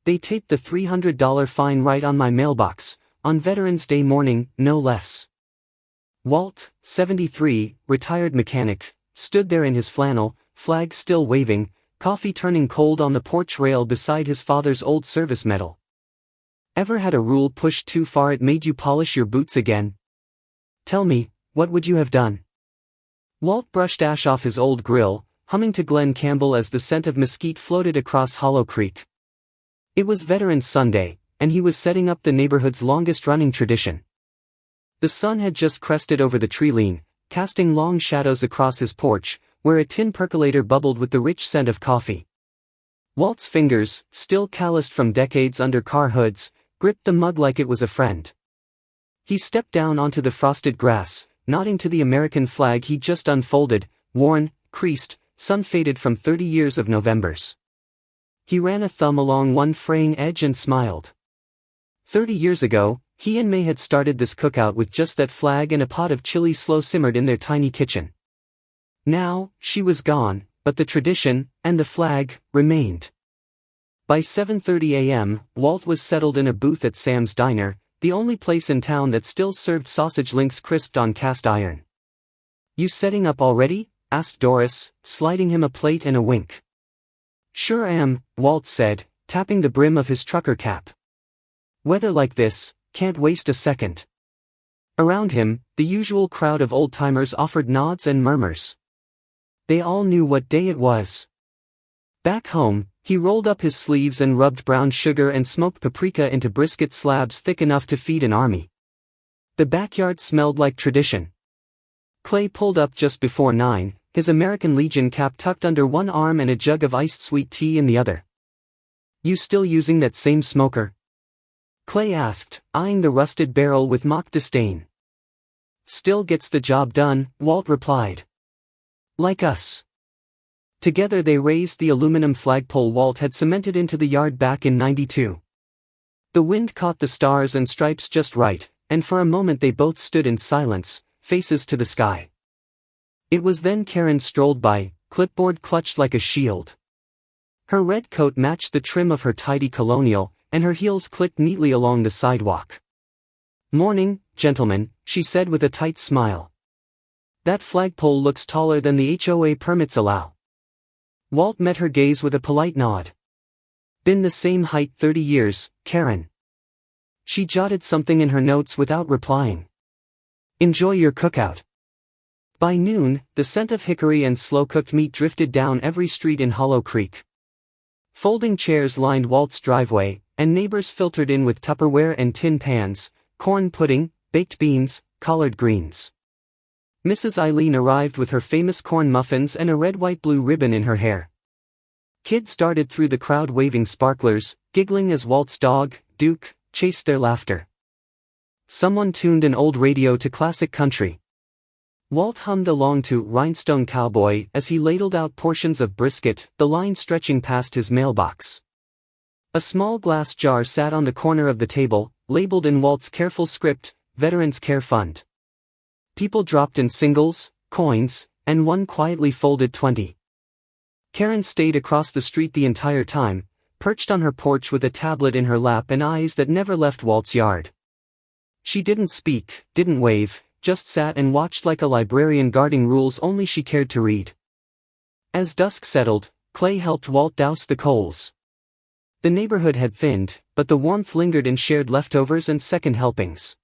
They taped the $300 fine right on my mailbox, on Veterans Day morning, no less. Walt, 73, retired mechanic, stood there in his flannel, flag still waving, coffee turning cold on the porch rail beside his father's old service medal. Ever had a rule pushed too far it made you polish your boots again? Tell me, what would you have done? Walt brushed ash off his old grill, humming to Glenn Campbell as the scent of mesquite floated across Hollow Creek. It was Veterans Sunday, and he was setting up the neighborhood's longest-running tradition. The sun had just crested over the tree lean, casting long shadows across his porch, where a tin percolator bubbled with the rich scent of coffee. Walt's fingers, still calloused from decades under car hoods, gripped the mug like it was a friend. He stepped down onto the frosted grass, nodding to the American flag he just unfolded, worn, creased, sun-faded from 30 years of Novembers. He ran a thumb along one fraying edge and smiled. 30 years ago, he and May had started this cookout with just that flag and a pot of chili slow-simmered in their tiny kitchen. Now, she was gone, but the tradition, and the flag, remained. By 7:30 a.m., Walt was settled in a booth at Sam's Diner, the only place in town that still served sausage links crisped on cast iron. "You setting up already?" asked Doris, sliding him a plate and a wink. "Sure am," Walt said, tapping the brim of his trucker cap. "Weather like this, can't waste a second." Around him, the usual crowd of old-timers offered nods and murmurs. They all knew what day it was. Back home, he rolled up his sleeves and rubbed brown sugar and smoked paprika into brisket slabs thick enough to feed an army. The backyard smelled like tradition. Clay pulled up just before 9, his American Legion cap tucked under one arm and a jug of iced sweet tea in the other. "You still using that same smoker?" Clay asked, eyeing the rusted barrel with mock disdain. "Still gets the job done," Walt replied. "Like us." Together they raised the aluminum flagpole Walt had cemented into the yard back in '92. The wind caught the stars and stripes just right, and for a moment they both stood in silence, faces to the sky. It was then Karen strolled by, clipboard clutched like a shield. Her red coat matched the trim of her tidy colonial, and her heels clicked neatly along the sidewalk. "Morning, gentlemen," she said with a tight smile. "That flagpole looks taller than the HOA permits allow." Walt met her gaze with a polite nod. "Been the same height 30 years, Karen." She jotted something in her notes without replying. "Enjoy your cookout." By noon, the scent of hickory and slow-cooked meat drifted down every street in Hollow Creek. Folding chairs lined Walt's driveway, and neighbors filtered in with Tupperware and tin pans, corn pudding, baked beans, collard greens. Mrs. Eileen arrived with her famous corn muffins and a red-white-blue ribbon in her hair. Kids darted through the crowd waving sparklers, giggling as Walt's dog, Duke, chased their laughter. Someone tuned an old radio to classic country. Walt hummed along to "Rhinestone Cowboy" as he ladled out portions of brisket, the line stretching past his mailbox. A small glass jar sat on the corner of the table, labeled in Walt's careful script, "Veterans Care Fund." People dropped in singles, coins, and one quietly folded 20. Karen stayed across the street the entire time, perched on her porch with a tablet in her lap and eyes that never left Walt's yard. She didn't speak, didn't wave, just sat and watched like a librarian guarding rules only she cared to read. As dusk settled, Clay helped Walt douse the coals. The neighborhood had thinned, but the warmth lingered in shared leftovers and second helpings.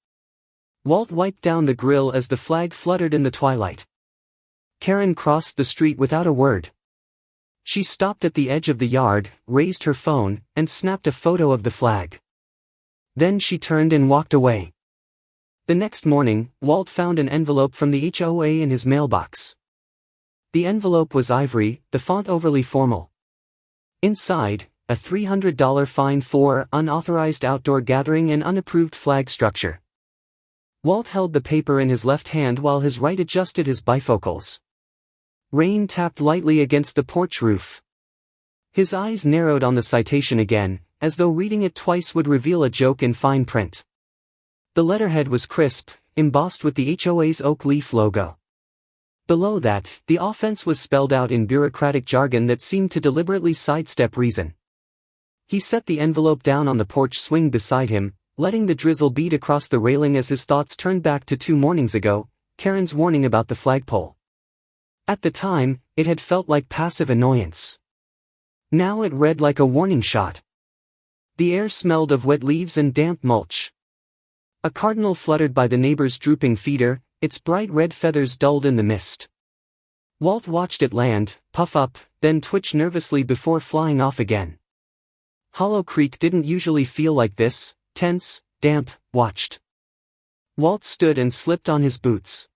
Walt wiped down the grill as the flag fluttered in the twilight. Karen crossed the street without a word. She stopped at the edge of the yard, raised her phone, and snapped a photo of the flag. Then she turned and walked away. The next morning, Walt found an envelope from the HOA in his mailbox. The envelope was ivory, the font overly formal. Inside, a $300 fine for unauthorized outdoor gathering and unapproved flag structure. Walt held the paper in his left hand while his right adjusted his bifocals. Rain tapped lightly against the porch roof. His eyes narrowed on the citation again, as though reading it twice would reveal a joke in fine print. The letterhead was crisp, embossed with the HOA's oak leaf logo. Below that, the offense was spelled out in bureaucratic jargon that seemed to deliberately sidestep reason. He set the envelope down on the porch swing beside him, letting the drizzle beat across the railing as his thoughts turned back to 2 mornings ago, Karen's warning about the flagpole. At the time, it had felt like passive annoyance. Now it read like a warning shot. The air smelled of wet leaves and damp mulch. A cardinal fluttered by the neighbor's drooping feeder, its bright red feathers dulled in the mist. Walt watched it land, puff up, then twitch nervously before flying off again. Hollow Creek didn't usually feel like this, tense, damp, watched. Walt stood and slipped on his boots.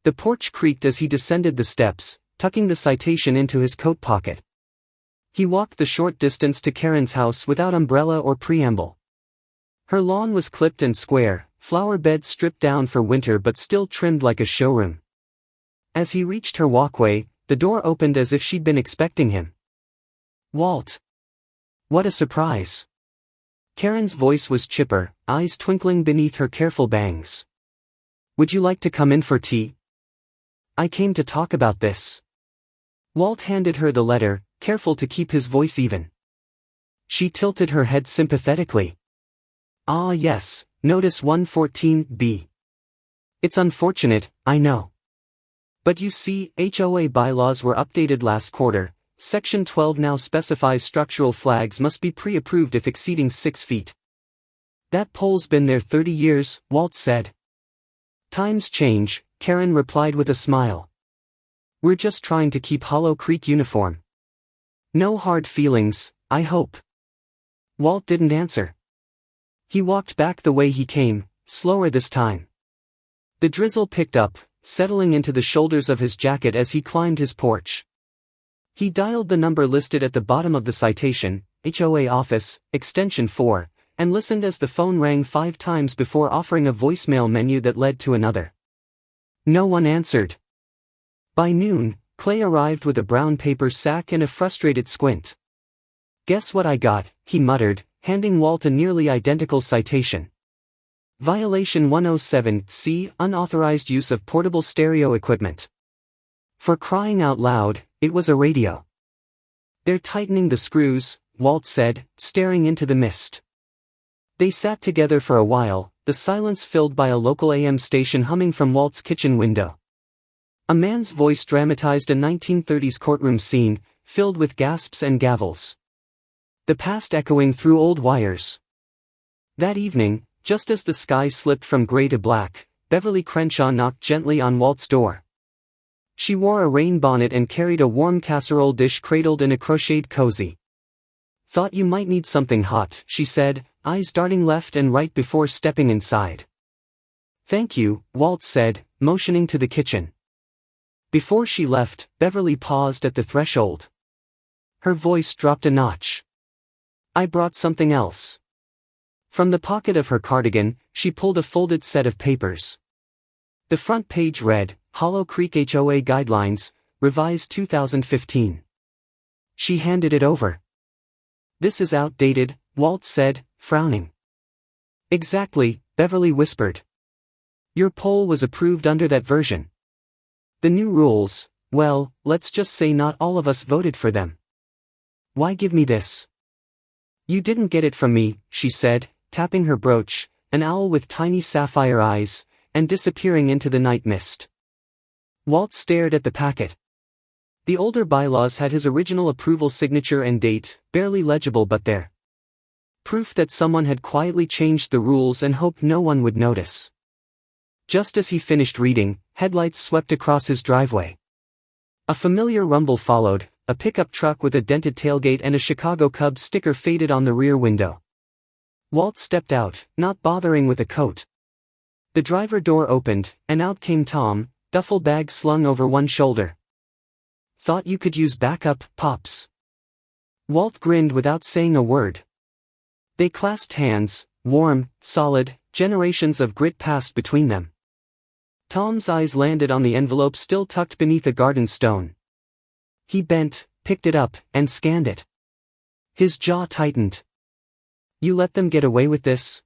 The porch creaked as he descended the steps, tucking the citation into his coat pocket. He walked the short distance to Karen's house without umbrella or preamble. Her lawn was clipped and square, flower beds stripped down for winter but still trimmed like a showroom. As he reached her walkway, the door opened as if she'd been expecting him. "Walt! What a surprise!" Karen's voice was chipper, eyes twinkling beneath her careful bangs. "Would you like to come in for tea? I came to talk about this." Walt handed her the letter, careful to keep his voice even. She tilted her head sympathetically. "Ah yes, Notice 114B. It's unfortunate, I know. But you see, HOA bylaws were updated last quarter. Section 12 now specifies structural flags must be pre-approved if exceeding 6 feet. That pole's been there 30 years, Walt said. Times change, Karen replied with a smile. We're just trying to keep Hollow Creek uniform. No hard feelings, I hope. Walt didn't answer. He walked back the way he came, slower this time. The drizzle picked up, settling into the shoulders of his jacket as he climbed his porch. He dialed the number listed at the bottom of the citation, HOA office, extension 4, and listened as the phone rang 5 times before offering a voicemail menu that led to another. No one answered. By noon, Clay arrived with a brown paper sack and a frustrated squint. Guess what I got, he muttered, handing Walt a nearly identical citation. Violation 107C, unauthorized use of portable stereo equipment. For crying out loud, it was a radio. They're tightening the screws, Walt said, staring into the mist. They sat together for a while, the silence filled by a local AM station humming from Walt's kitchen window. A man's voice dramatized a 1930s courtroom scene, filled with gasps and gavels. The past echoing through old wires. That evening, just as the sky slipped from gray to black, Beverly Crenshaw knocked gently on Walt's door. She wore a rain bonnet and carried a warm casserole dish cradled in a crocheted cozy. Thought you might need something hot, she said, eyes darting left and right before stepping inside. Thank you, Walt said, motioning to the kitchen. Before she left, Beverly paused at the threshold. Her voice dropped a notch. I brought something else. From the pocket of her cardigan, she pulled a folded set of papers. The front page read, Hollow Creek HOA Guidelines, Revised 2015. She handed it over. This is outdated, Walt said, frowning. Exactly, Beverly whispered. Your poll was approved under that version. The new rules, well, let's just say not all of us voted for them. Why give me this? You didn't get it from me, she said, tapping her brooch, an owl with tiny sapphire eyes, and disappearing into the night mist. Walt stared at the packet. The older bylaws had his original approval signature and date, barely legible but there. Proof that someone had quietly changed the rules and hoped no one would notice. Just as he finished reading, headlights swept across his driveway. A familiar rumble followed, a pickup truck with a dented tailgate and a Chicago Cubs sticker faded on the rear window. Walt stepped out, not bothering with a coat. The driver door opened, and out came Tom, duffel bag slung over one shoulder. Thought you could use backup, Pops. Walt grinned without saying a word. They clasped hands, warm, solid, generations of grit passed between them. Tom's eyes landed on the envelope still tucked beneath a garden stone. He bent, picked it up, and scanned it. His jaw tightened. You let them get away with this?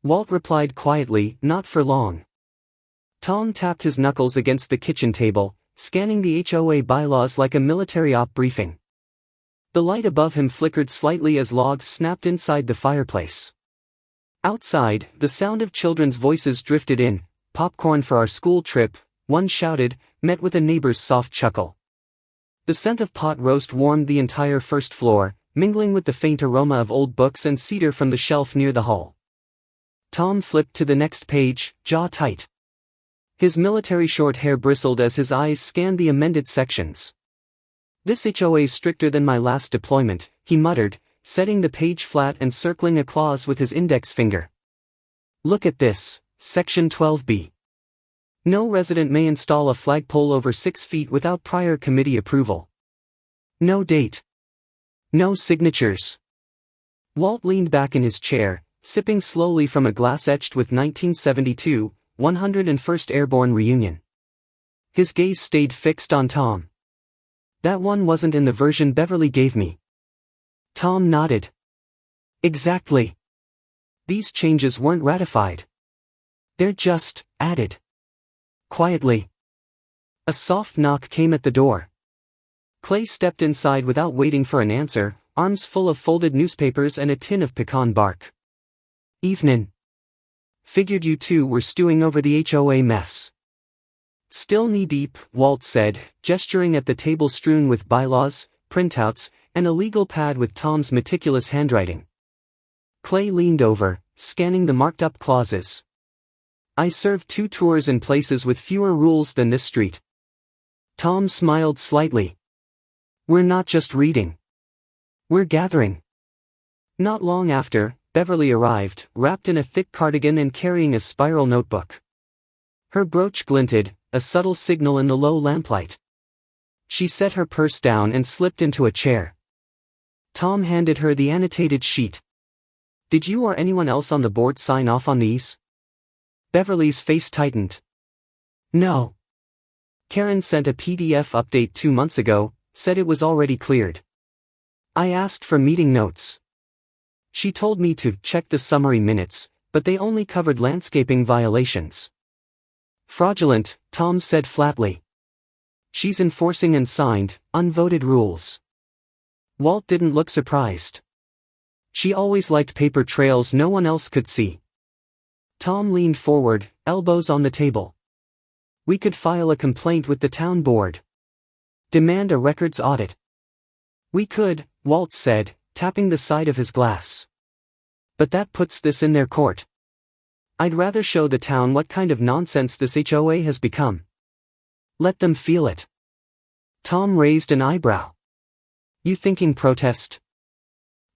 Walt replied quietly, not for long. Tom tapped his knuckles against the kitchen table, scanning the HOA bylaws like a military op briefing. The light above him flickered slightly as logs snapped inside the fireplace. Outside, the sound of children's voices drifted in. "Popcorn for our school trip," one shouted, met with a neighbor's soft chuckle. The scent of pot roast warmed the entire first floor, mingling with the faint aroma of old books and cedar from the shelf near the hall. Tom flipped to the next page, jaw tight. His military short hair bristled as his eyes scanned the amended sections. "This HOA's stricter than my last deployment," he muttered, setting the page flat and circling a clause with his index finger. "Look at this, Section 12B. No resident may install a flagpole over 6 feet without prior committee approval. No date. No signatures." Walt leaned back in his chair, sipping slowly from a glass etched with 1972, 101st Airborne Reunion. His gaze stayed fixed on Tom. "That one wasn't in the version Beverly gave me." Tom nodded. "Exactly. These changes weren't ratified. They're just added." Quietly. A soft knock came at the door. Clay stepped inside without waiting for an answer, arms full of folded newspapers and a tin of pecan bark. "Evenin'. Figured you two were stewing over the HOA mess." "Still knee-deep," Walt said, gesturing at the table strewn with bylaws, printouts, and a legal pad with Tom's meticulous handwriting. Clay leaned over, scanning the marked-up clauses. "I served 2 tours in places with fewer rules than this street." Tom smiled slightly. "We're not just reading. We're gathering." Not long after, Beverly arrived, wrapped in a thick cardigan and carrying a spiral notebook. Her brooch glinted, a subtle signal in the low lamplight. She set her purse down and slipped into a chair. Tom handed her the annotated sheet. "Did you or anyone else on the board sign off on these?" Beverly's face tightened. "No. Karen sent a PDF update 2 months ago, said it was already cleared. I asked for meeting notes. She told me to check the summary minutes, but they only covered landscaping violations." "Fraudulent," Tom said flatly. "She's enforcing and signed, unvoted rules." Walt didn't look surprised. "She always liked paper trails no one else could see." Tom leaned forward, elbows on the table. "We could file a complaint with the town board. Demand a records audit." "We could," Walt said, tapping the side of his glass. "But that puts this in their court. I'd rather show the town what kind of nonsense this HOA has become. Let them feel it." Tom raised an eyebrow. "You thinking protest?"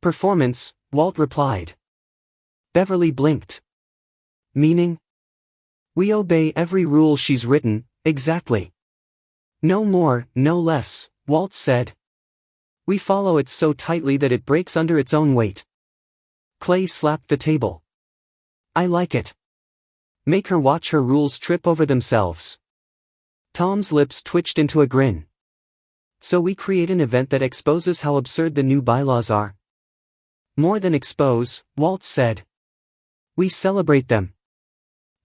"Performance," Walt replied. Beverly blinked. "Meaning?" "We obey every rule she's written, exactly. No more, no less," Walt said. "We follow it so tightly that it breaks under its own weight." Clay slapped the table. "I like it. Make her watch her rules trip over themselves." Tom's lips twitched into a grin. "So we create an event that exposes how absurd the new bylaws are?" "More than expose," Walt said. "We celebrate them.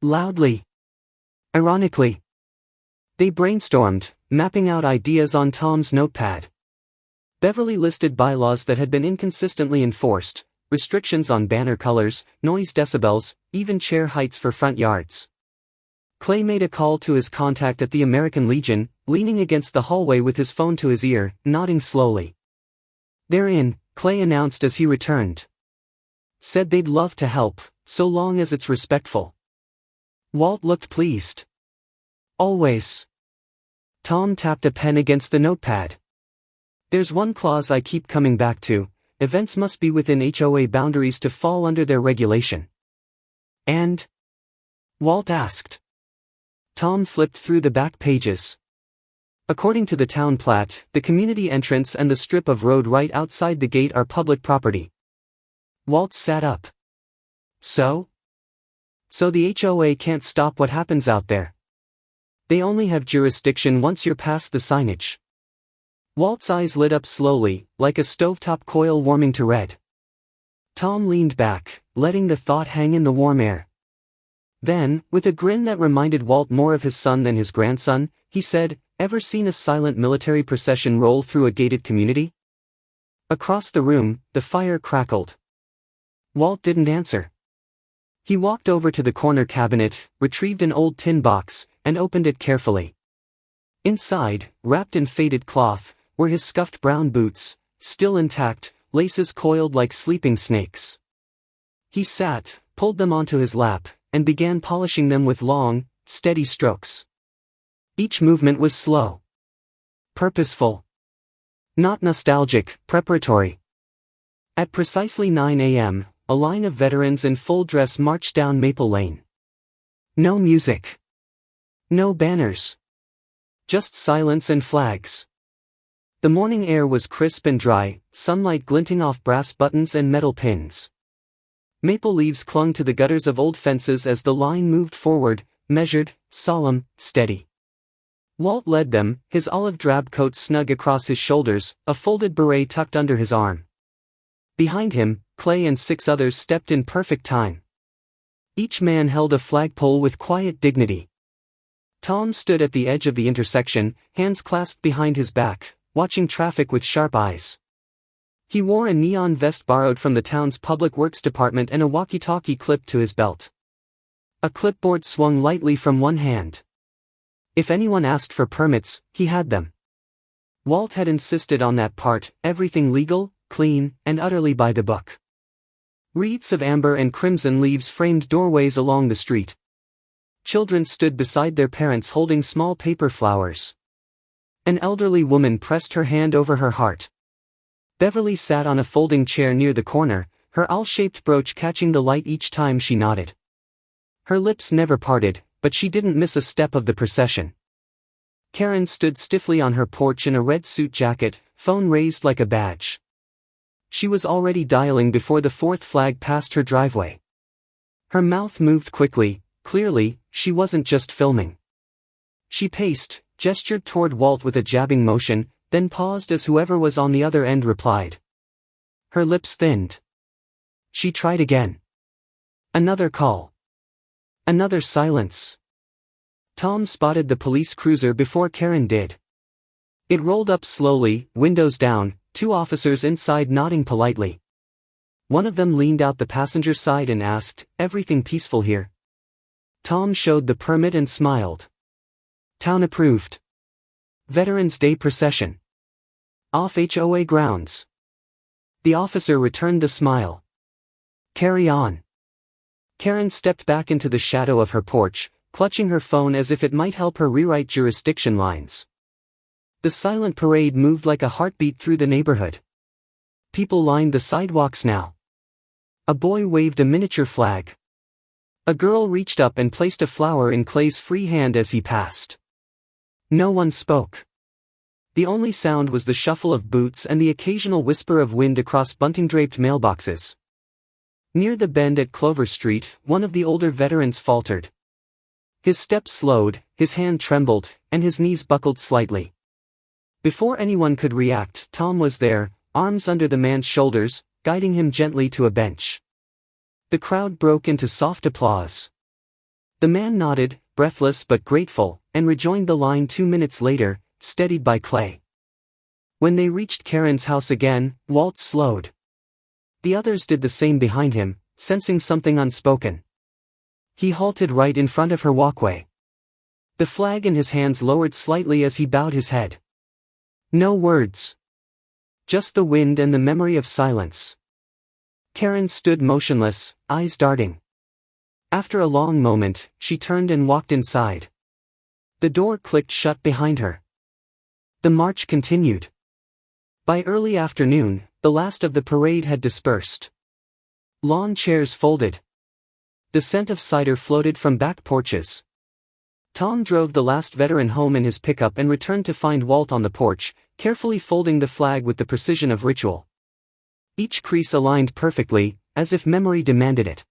Loudly. Ironically." They brainstormed, mapping out ideas on Tom's notepad. Beverly listed bylaws that had been inconsistently enforced, restrictions on banner colors, noise decibels, even chair heights for front yards. Clay made a call to his contact at the American Legion, leaning against the hallway with his phone to his ear, nodding slowly. "They're in," Clay announced as he returned. "Said they'd love to help, so long as it's respectful." Walt looked pleased. "Always." Tom tapped a pen against the notepad. "There's one clause I keep coming back to. Events must be within HOA boundaries to fall under their regulation." "And?" Walt asked. Tom flipped through the back pages. "According to the town plat, the community entrance and the strip of road right outside the gate are public property." Walt sat up. "So? So the HOA can't stop what happens out there. They only have jurisdiction once you're past the signage." Walt's eyes lit up slowly, like a stovetop coil warming to red. Tom leaned back, letting the thought hang in the warm air. Then, with a grin that reminded Walt more of his son than his grandson, he said, "Ever seen a silent military procession roll through a gated community? Across the room, the fire crackled. Walt didn't answer. He walked over to the corner cabinet, retrieved an old tin box, and opened it carefully. Inside, wrapped in faded cloth, were his scuffed brown boots, still intact, laces coiled like sleeping snakes. He sat, pulled them onto his lap, and began polishing them with long, steady strokes. Each movement was slow. Purposeful. Not nostalgic, preparatory. At precisely 9 a.m., a line of veterans in full dress marched down Maple Lane. No music. No banners. Just silence and flags. The morning air was crisp and dry, sunlight glinting off brass buttons and metal pins. Maple leaves clung to the gutters of old fences as the line moved forward, measured, solemn, steady. Walt led them, his olive drab coat snug across his shoulders, a folded beret tucked under his arm. Behind him, Clay and 6 others stepped in perfect time. Each man held a flagpole with quiet dignity. Tom stood at the edge of the intersection, hands clasped behind his back, watching traffic with sharp eyes. He wore a neon vest borrowed from the town's public works department and a walkie-talkie clipped to his belt. A clipboard swung lightly from one hand. If anyone asked for permits, he had them. Walt had insisted on that part, everything legal, clean, and utterly by the book. Wreaths of amber and crimson leaves framed doorways along the street. Children stood beside their parents holding small paper flowers. An elderly woman pressed her hand over her heart. Beverly sat on a folding chair near the corner, her owl-shaped brooch catching the light each time she nodded. Her lips never parted, but she didn't miss a step of the procession. Karen stood stiffly on her porch in a red suit jacket, phone raised like a badge. She was already dialing before the 4th flag passed her driveway. Her mouth moved quickly, clearly, she wasn't just filming. She paced, gestured toward Walt with a jabbing motion, then paused as whoever was on the other end replied. Her lips thinned. She tried again. Another call. Another silence. Tom spotted the police cruiser before Karen did. It rolled up slowly, windows down, 2 officers inside nodding politely. One of them leaned out the passenger side and asked, "Everything peaceful here?" Tom showed the permit and smiled. Town approved. Veterans Day procession. Off HOA grounds. The officer returned the smile. Carry on. Karen stepped back into the shadow of her porch, clutching her phone as if it might help her rewrite jurisdiction lines. The silent parade moved like a heartbeat through the neighborhood. People lined the sidewalks now. A boy waved a miniature flag. A girl reached up and placed a flower in Clay's free hand as he passed. No one spoke. The only sound was the shuffle of boots and the occasional whisper of wind across bunting-draped mailboxes. Near the bend at Clover Street, one of the older veterans faltered. His steps slowed, his hand trembled, and his knees buckled slightly. Before anyone could react, Tom was there, arms under the man's shoulders, guiding him gently to a bench. The crowd broke into soft applause. The man nodded, breathless but grateful, and rejoined the line 2 minutes later, steadied by Clay. When they reached Karen's house again, Walt slowed. The others did the same behind him, sensing something unspoken. He halted right in front of her walkway. The flag in his hands lowered slightly as he bowed his head. No words. Just the wind and the memory of silence. Karen stood motionless, eyes darting. After a long moment, she turned and walked inside. The door clicked shut behind her. The march continued. By early afternoon, the last of the parade had dispersed. Lawn chairs folded. The scent of cider floated from back porches. Tom drove the last veteran home in his pickup and returned to find Walt on the porch, carefully folding the flag with the precision of ritual. Each crease aligned perfectly, as if memory demanded it.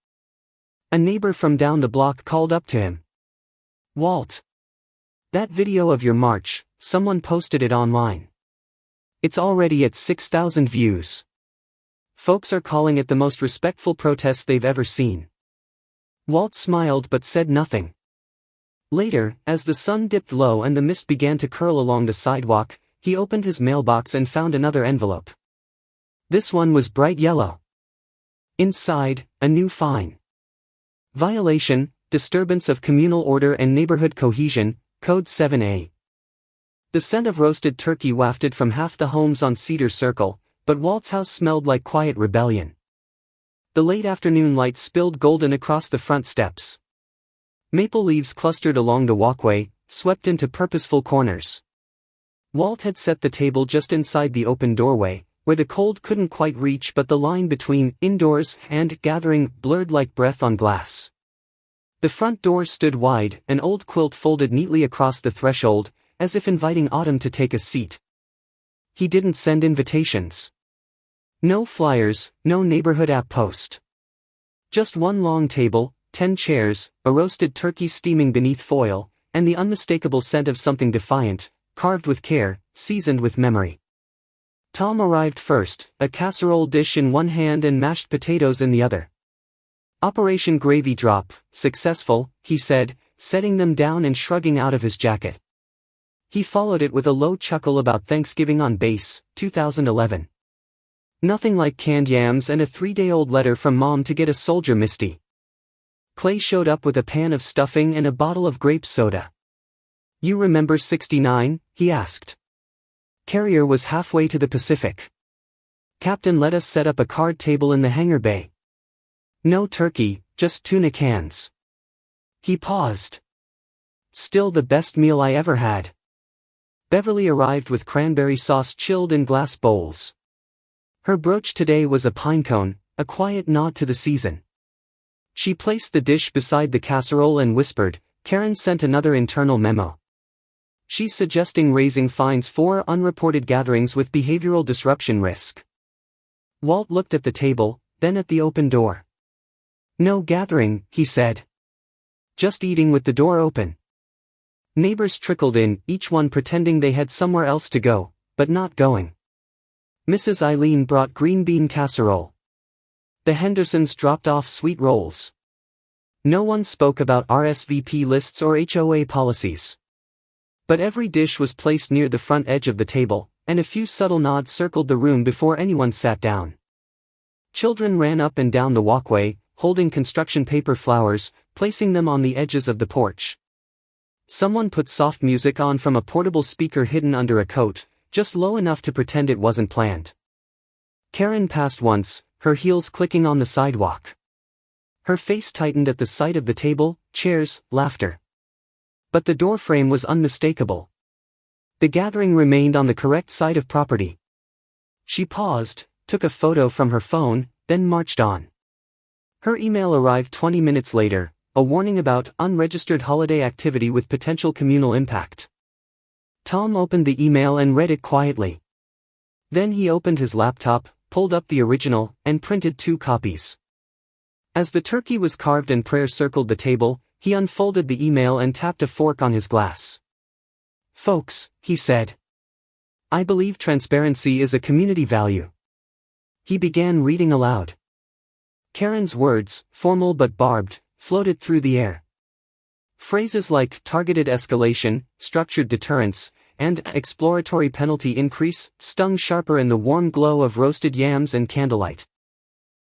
A neighbor from down the block called up to him. "Walt. That video of your march, someone posted it online. It's already at 6,000 views. Folks are calling it the most respectful protest they've ever seen." Walt smiled but said nothing. Later, as the sun dipped low and the mist began to curl along the sidewalk, he opened his mailbox and found another envelope. This one was bright yellow. Inside, a new fine. Violation, disturbance of communal order and neighborhood cohesion, Code 7A. The scent of roasted turkey wafted from half the homes on Cedar Circle, but Walt's house smelled like quiet rebellion. The late afternoon light spilled golden across the front steps. Maple leaves clustered along the walkway, swept into purposeful corners. Walt had set the table just inside the open doorway, where the cold couldn't quite reach, but the line between indoors and gathering blurred like breath on glass. The front door stood wide, an old quilt folded neatly across the threshold, as if inviting autumn to take a seat. He didn't send invitations. No flyers, no neighborhood app post. Just one long table, 10 chairs, a roasted turkey steaming beneath foil, and the unmistakable scent of something defiant, carved with care, seasoned with memory. Tom arrived first, a casserole dish in one hand and mashed potatoes in the other. Operation Gravy Drop, successful, he said, setting them down and shrugging out of his jacket. He followed it with a low chuckle about Thanksgiving on Base, 2011. Nothing like canned yams and a 3-day-old letter from Mom to get a soldier misty. Clay showed up with a pan of stuffing and a bottle of grape soda. "You remember '69?" he asked. Carrier was halfway to the Pacific. "Captain let us set up a card table in the hangar bay. No turkey, just tuna cans." He paused. "Still the best meal I ever had." Beverly arrived with cranberry sauce chilled in glass bowls. Her brooch today was a pinecone, a quiet nod to the season. She placed the dish beside the casserole and whispered, "Karen sent another internal memo. She's suggesting raising fines for unreported gatherings with behavioral disruption risk." Walt looked at the table, then at the open door. "No gathering," he said. "Just eating with the door open." Neighbors trickled in, each one pretending they had somewhere else to go, but not going. Mrs. Eileen brought green bean casserole. The Hendersons dropped off sweet rolls. No one spoke about RSVP lists or HOA policies. But every dish was placed near the front edge of the table, and a few subtle nods circled the room before anyone sat down. Children ran up and down the walkway, holding construction paper flowers, placing them on the edges of the porch. Someone put soft music on from a portable speaker hidden under a coat, just low enough to pretend it wasn't planned. Karen passed once, her heels clicking on the sidewalk. Her face tightened at the sight of the table, chairs, laughter. But the doorframe was unmistakable. The gathering remained on the correct side of property. She paused, took a photo from her phone, then marched on. Her email arrived 20 minutes later, a warning about unregistered holiday activity with potential communal impact. Tom opened the email and read it quietly. Then he opened his laptop, pulled up the original, and printed 2 copies. As the turkey was carved and prayer circled the table, he unfolded the email and tapped a fork on his glass. "Folks," he said. "I believe transparency is a community value." He began reading aloud. Karen's words, formal but barbed, floated through the air. Phrases like targeted escalation, structured deterrence, and exploratory penalty increase stung sharper in the warm glow of roasted yams and candlelight.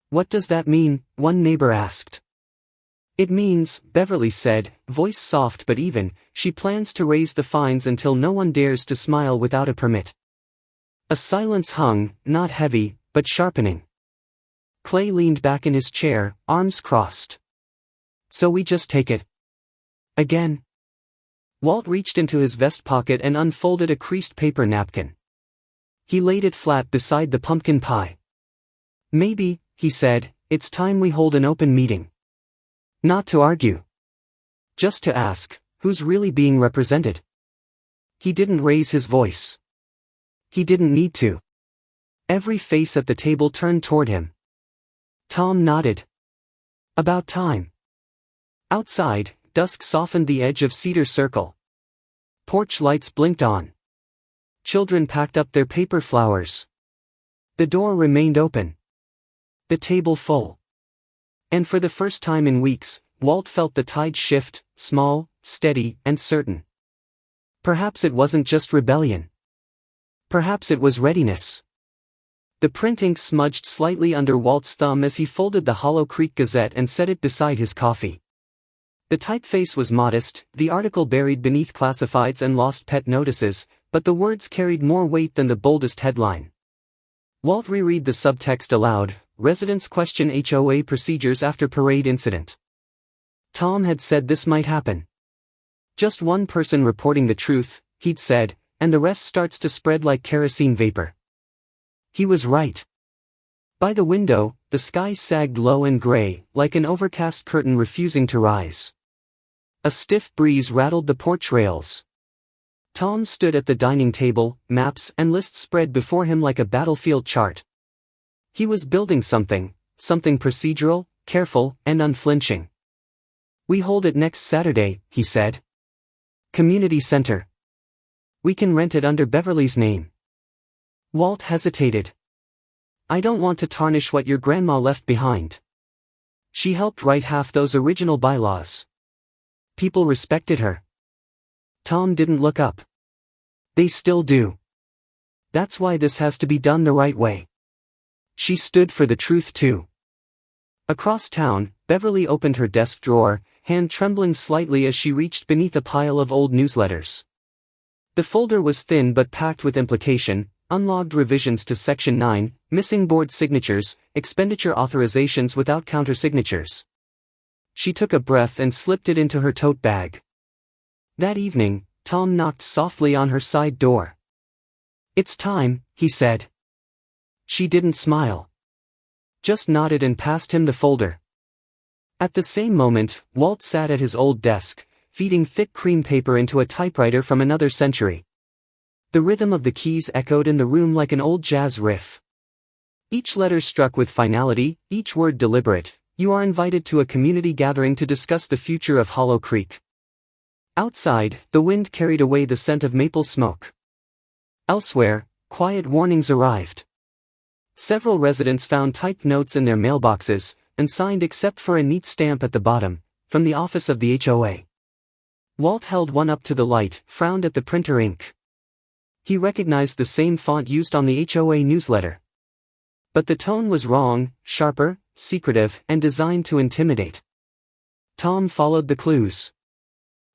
"What does that mean?" one neighbor asked. "It means," Beverly said, voice soft but even, "she plans to raise the fines until no one dares to smile without a permit." A silence hung, not heavy, but sharpening. Clay leaned back in his chair, arms crossed. "So we just take it again?" Walt reached into his vest pocket and unfolded a creased paper napkin. He laid it flat beside the pumpkin pie. "Maybe," he said, "it's time we hold an open meeting. Not to argue. Just to ask, who's really being represented?" He didn't raise his voice. He didn't need to. Every face at the table turned toward him. Tom nodded. "About time." Outside, dusk softened the edge of Cedar Circle. Porch lights blinked on. Children packed up their paper flowers. The door remained open. The table full. And for the first time in weeks, Walt felt the tide shift, small, steady, and certain. Perhaps it wasn't just rebellion. Perhaps it was readiness. The print ink smudged slightly under Walt's thumb as he folded the Hollow Creek Gazette and set it beside his coffee. The typeface was modest, the article buried beneath classifieds and lost pet notices, but the words carried more weight than the boldest headline. Walt reread the subtext aloud. Residents question HOA procedures after parade incident. Tom had said this might happen. Just one person reporting the truth, he'd said, and the rest starts to spread like kerosene vapor. He was right. By the window, the sky sagged low and gray, like an overcast curtain refusing to rise. A stiff breeze rattled the porch rails. Tom stood at the dining table, maps and lists spread before him like a battlefield chart. He was building something procedural, careful, and unflinching. "We hold it next Saturday," he said. "Community center. We can rent it under Beverly's name." Walt hesitated. "I don't want to tarnish what your grandma left behind. She helped write half those original bylaws. People respected her." Tom didn't look up. "They still do. That's why this has to be done the right way." She stood for the truth too. Across town, Beverly opened her desk drawer, hand trembling slightly as she reached beneath a pile of old newsletters. The folder was thin but packed with implication: unlogged revisions to Section 9, missing board signatures, expenditure authorizations without countersignatures. She took a breath and slipped it into her tote bag. That evening, Tom knocked softly on her side door. "It's time," he said. She didn't smile. Just nodded and passed him the folder. At the same moment, Walt sat at his old desk, feeding thick cream paper into a typewriter from another century. The rhythm of the keys echoed in the room like an old jazz riff. Each letter struck with finality, each word deliberate. "You are invited to a community gathering to discuss the future of Hollow Creek." Outside, the wind carried away the scent of maple smoke. Elsewhere, quiet warnings arrived. Several residents found typed notes in their mailboxes, unsigned except for a neat stamp at the bottom, from the office of the HOA. Walt held one up to the light, frowned at the printer ink. He recognized the same font used on the HOA newsletter. But the tone was wrong, sharper, secretive, and designed to intimidate. Tom followed the clues.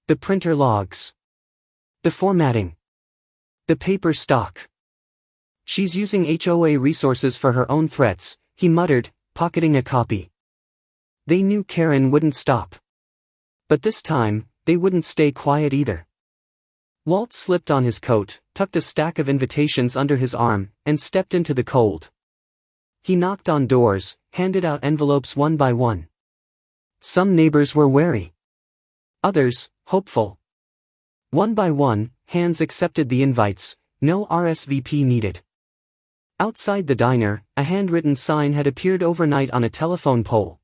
The printer logs. The formatting. The paper stock. "She's using HOA resources for her own threats," he muttered, pocketing a copy. They knew Karen wouldn't stop. But this time, they wouldn't stay quiet either. Walt slipped on his coat, tucked a stack of invitations under his arm, and stepped into the cold. He knocked on doors, handed out envelopes one by one. Some neighbors were wary. Others, hopeful. One by one, hands accepted the invites, no RSVP needed. Outside the diner, a handwritten sign had appeared overnight on a telephone pole.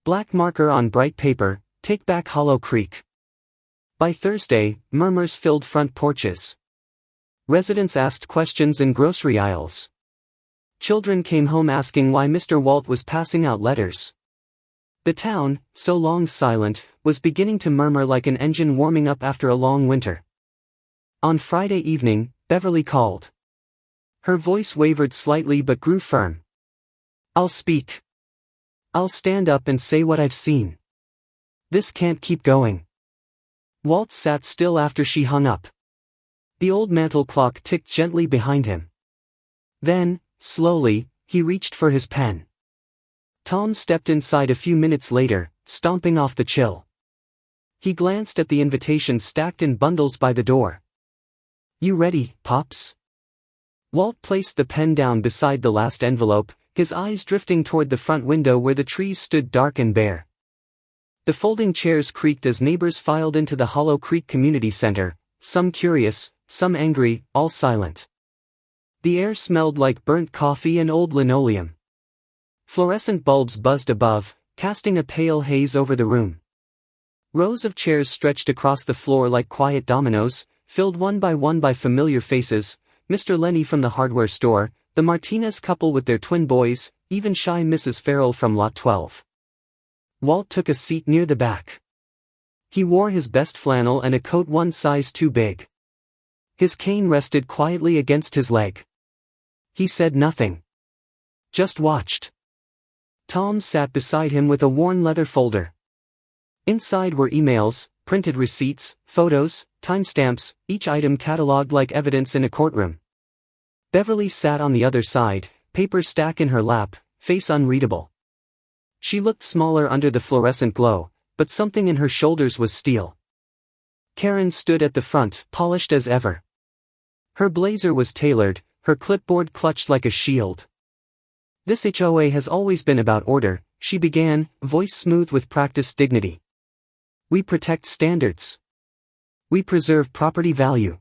Black marker on bright paper: "Take back Hollow Creek." By Thursday, murmurs filled front porches. Residents asked questions in grocery aisles. Children came home asking why Mr. Walt was passing out letters. The town, so long silent, was beginning to murmur like an engine warming up after a long winter. On Friday evening, Beverly called. Her voice wavered slightly but grew firm. "I'll speak. I'll stand up and say what I've seen. This can't keep going." Walt sat still after she hung up. The old mantel clock ticked gently behind him. Then, slowly, he reached for his pen. Tom stepped inside a few minutes later, stomping off the chill. He glanced at the invitations stacked in bundles by the door. "You ready, Pops?" Walt placed the pen down beside the last envelope, his eyes drifting toward the front window where the trees stood dark and bare. The folding chairs creaked as neighbors filed into the Hollow Creek Community Center, some curious, some angry, all silent. The air smelled like burnt coffee and old linoleum. Fluorescent bulbs buzzed above, casting a pale haze over the room. Rows of chairs stretched across the floor like quiet dominoes, filled one by familiar faces: Mr. Lenny from the hardware store, the Martinez couple with their twin boys, even shy Mrs. Farrell from Lot 12. Walt took a seat near the back. He wore his best flannel and a coat one size too big. His cane rested quietly against his leg. He said nothing. Just watched. Tom sat beside him with a worn leather folder. Inside were emails, printed receipts, photos, timestamps, each item catalogued like evidence in a courtroom. Beverly sat on the other side, paper stack in her lap, face unreadable. She looked smaller under the fluorescent glow, but something in her shoulders was steel. Karen stood at the front, polished as ever. Her blazer was tailored, her clipboard clutched like a shield. "This HOA has always been about order," she began, voice smooth with practiced dignity. "We protect standards. We preserve property value.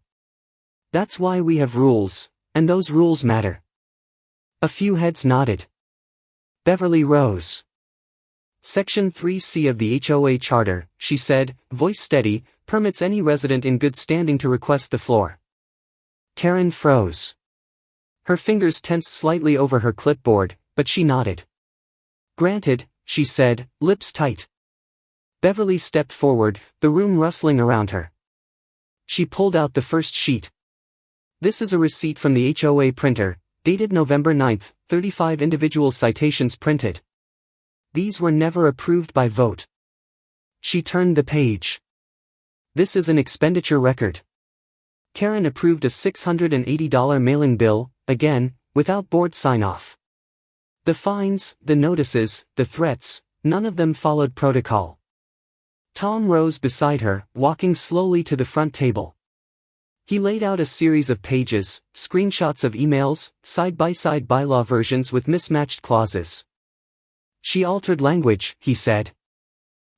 That's why we have rules, and those rules matter." A few heads nodded. Beverly rose. "Section 3C of the HOA Charter," she said, voice steady, "permits any resident in good standing to request the floor." Karen froze. Her fingers tensed slightly over her clipboard, but she nodded. "Granted," she said, lips tight. Beverly stepped forward, the room rustling around her. She pulled out the first sheet. "This is a receipt from the HOA printer, dated November 9, 35 individual citations printed. These were never approved by vote." She turned the page. "This is an expenditure record. Karen approved a $680 mailing bill, again, without board sign-off. The fines, the notices, the threats, none of them followed protocol." Tom rose beside her, walking slowly to the front table. He laid out a series of pages, screenshots of emails, side-by-side bylaw versions with mismatched clauses. "She altered language," he said.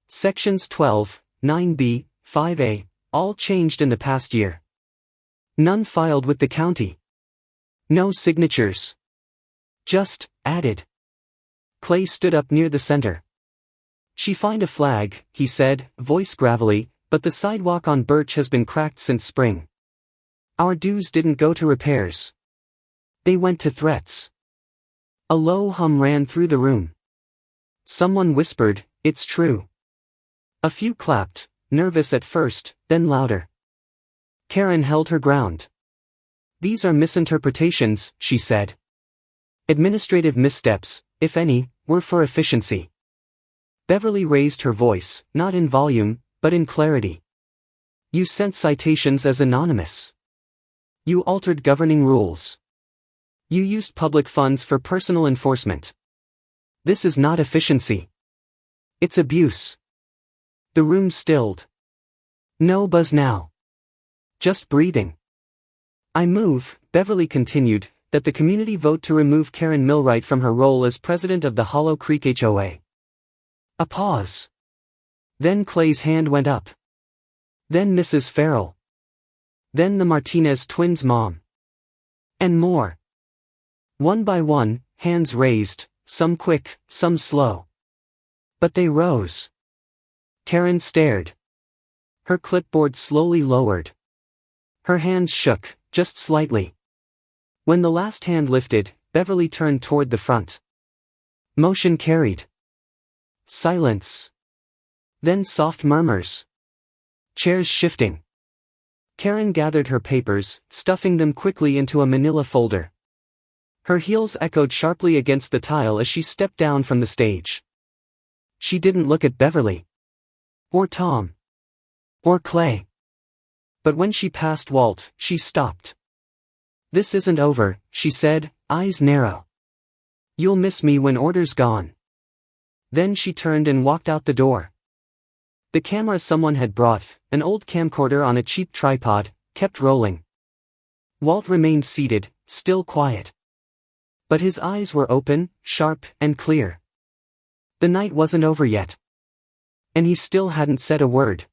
"Sections 12, 9b, 5a, all changed in the past year. None filed with the county. No signatures. Just added." Clay stood up near the center. "She find a flag," he said, voice gravelly, "but the sidewalk on Birch has been cracked since spring. Our dues didn't go to repairs. They went to threats." A low hum ran through the room. Someone whispered, "It's true." A few clapped, nervous at first, then louder. Karen held her ground. "These are misinterpretations," she said. "Administrative missteps, if any, were for efficiency." Beverly raised her voice, not in volume, but in clarity. "You sent citations as anonymous. You altered governing rules. You used public funds for personal enforcement. This is not efficiency. It's abuse." The room stilled. No buzz now. Just breathing. "I move," Beverly continued, "that the community vote to remove Karen Millwright from her role as president of the Hollow Creek HOA." A pause. Then Clay's hand went up. Then Mrs. Farrell. Then the Martinez twins' mom. And more. One by one, hands raised, some quick, some slow. But they rose. Karen stared. Her clipboard slowly lowered. Her hands shook, just slightly. When the last hand lifted, Beverly turned toward the front. Motion carried. Silence. Then soft murmurs. Chairs shifting. Karen gathered her papers, stuffing them quickly into a manila folder. Her heels echoed sharply against the tile as she stepped down from the stage. She didn't look at Beverly. Or Tom. Or Clay. But when she passed Walt, she stopped. "This isn't over," she said, eyes narrow. "You'll miss me when order's gone." Then she turned and walked out the door. The camera someone had brought, an old camcorder on a cheap tripod, kept rolling. Walt remained seated, still quiet. But his eyes were open, sharp, and clear. The night wasn't over yet. And he still hadn't said a word.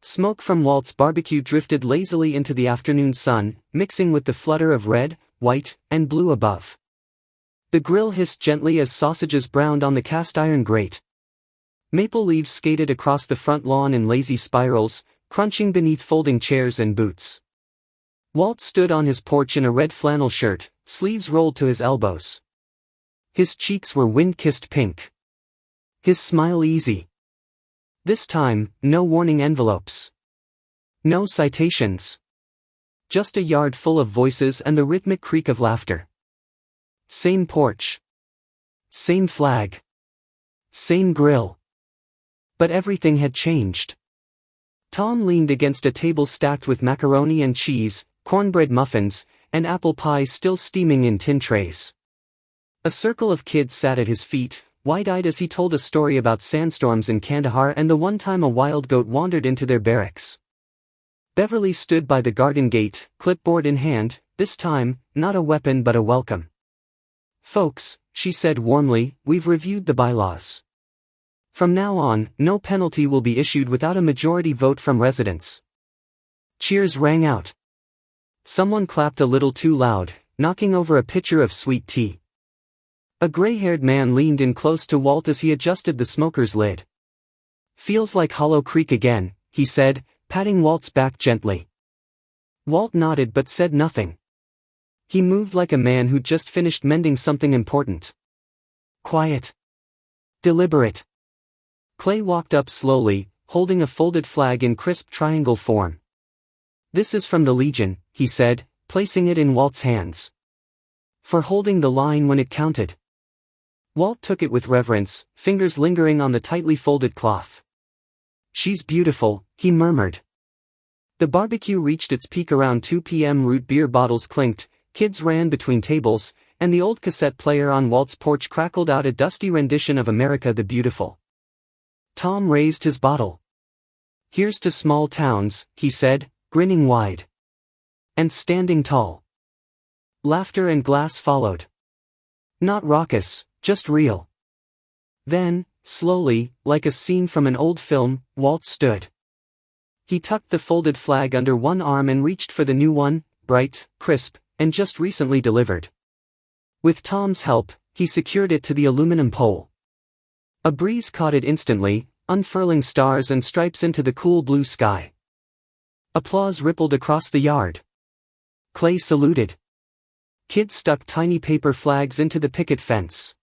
Smoke from Walt's barbecue drifted lazily into the afternoon sun, mixing with the flutter of red, white, and blue above. The grill hissed gently as sausages browned on the cast-iron grate. Maple leaves skated across the front lawn in lazy spirals, crunching beneath folding chairs and boots. Walt stood on his porch in a red flannel shirt, sleeves rolled to his elbows. His cheeks were wind-kissed pink. His smile easy. This time, no warning envelopes. No citations. Just a yard full of voices and the rhythmic creak of laughter. Same porch. Same flag. Same grill. But everything had changed. Tom leaned against a table stacked with macaroni and cheese, cornbread muffins, and apple pie still steaming in tin trays. A circle of kids sat at his feet, wide-eyed as he told a story about sandstorms in Kandahar and the one time a wild goat wandered into their barracks. Beverly stood by the garden gate, clipboard in hand, this time, not a weapon but a welcome. "Folks," she said warmly, "we've reviewed the bylaws. From now on, no penalty will be issued without a majority vote from residents." Cheers rang out. Someone clapped a little too loud, knocking over a pitcher of sweet tea. A gray-haired man leaned in close to Walt as he adjusted the smoker's lid. "Feels like Hollow Creek again," he said, patting Walt's back gently. Walt nodded but said nothing. He moved like a man who'd just finished mending something important. Quiet. Deliberate. Clay walked up slowly, holding a folded flag in crisp triangle form. "This is from the Legion," he said, placing it in Walt's hands. "For holding the line when it counted." Walt took it with reverence, fingers lingering on the tightly folded cloth. "She's beautiful," he murmured. The barbecue reached its peak around 2 p.m. Root beer bottles clinked, kids ran between tables, and the old cassette player on Walt's porch crackled out a dusty rendition of America the Beautiful. Tom raised his bottle. "Here's to small towns," he said, grinning wide. And standing tall. Laughter and glass followed. Not raucous, just real. Then, slowly, like a scene from an old film, Walt stood. He tucked the folded flag under one arm and reached for the new one, bright, crisp, and just recently delivered. With Tom's help, he secured it to the aluminum pole. A breeze caught it instantly, unfurling stars and stripes into the cool blue sky. Applause rippled across the yard. Clay saluted. Kids stuck tiny paper flags into the picket fence.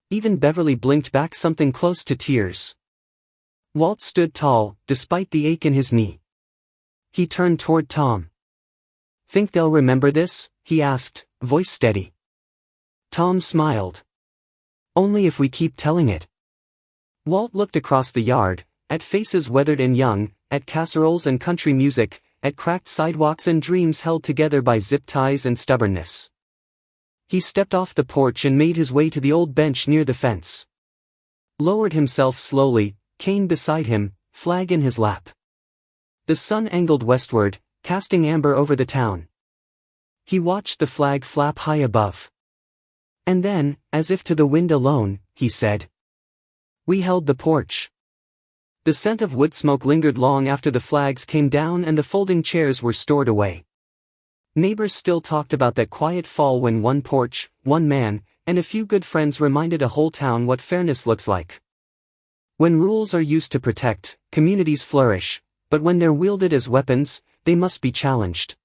Even Beverly blinked back something close to tears. Walt stood tall, despite the ache in his knee. He turned toward Tom. "Think they'll remember this?" he asked, voice steady. Tom smiled. "Only if we keep telling it." Walt looked across the yard, at faces weathered and young, at casseroles and country music, at cracked sidewalks and dreams held together by zip ties and stubbornness. He stepped off the porch and made his way to the old bench near the fence. Lowered himself slowly, cane beside him, flag in his lap. The sun angled westward, casting amber over the town. He watched the flag flap high above. And then, as if to the wind alone, he said, "We held the porch." The scent of wood smoke lingered long after the flags came down and the folding chairs were stored away. Neighbors still talked about that quiet fall when one porch, one man, and a few good friends reminded a whole town what fairness looks like. When rules are used to protect, communities flourish, but when they're wielded as weapons, they must be challenged.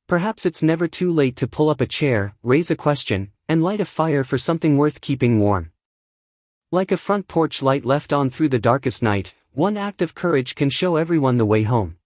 Perhaps it's never too late to pull up a chair, raise a question, and light a fire for something worth keeping warm. Like a front porch light left on through the darkest night, one act of courage can show everyone the way home.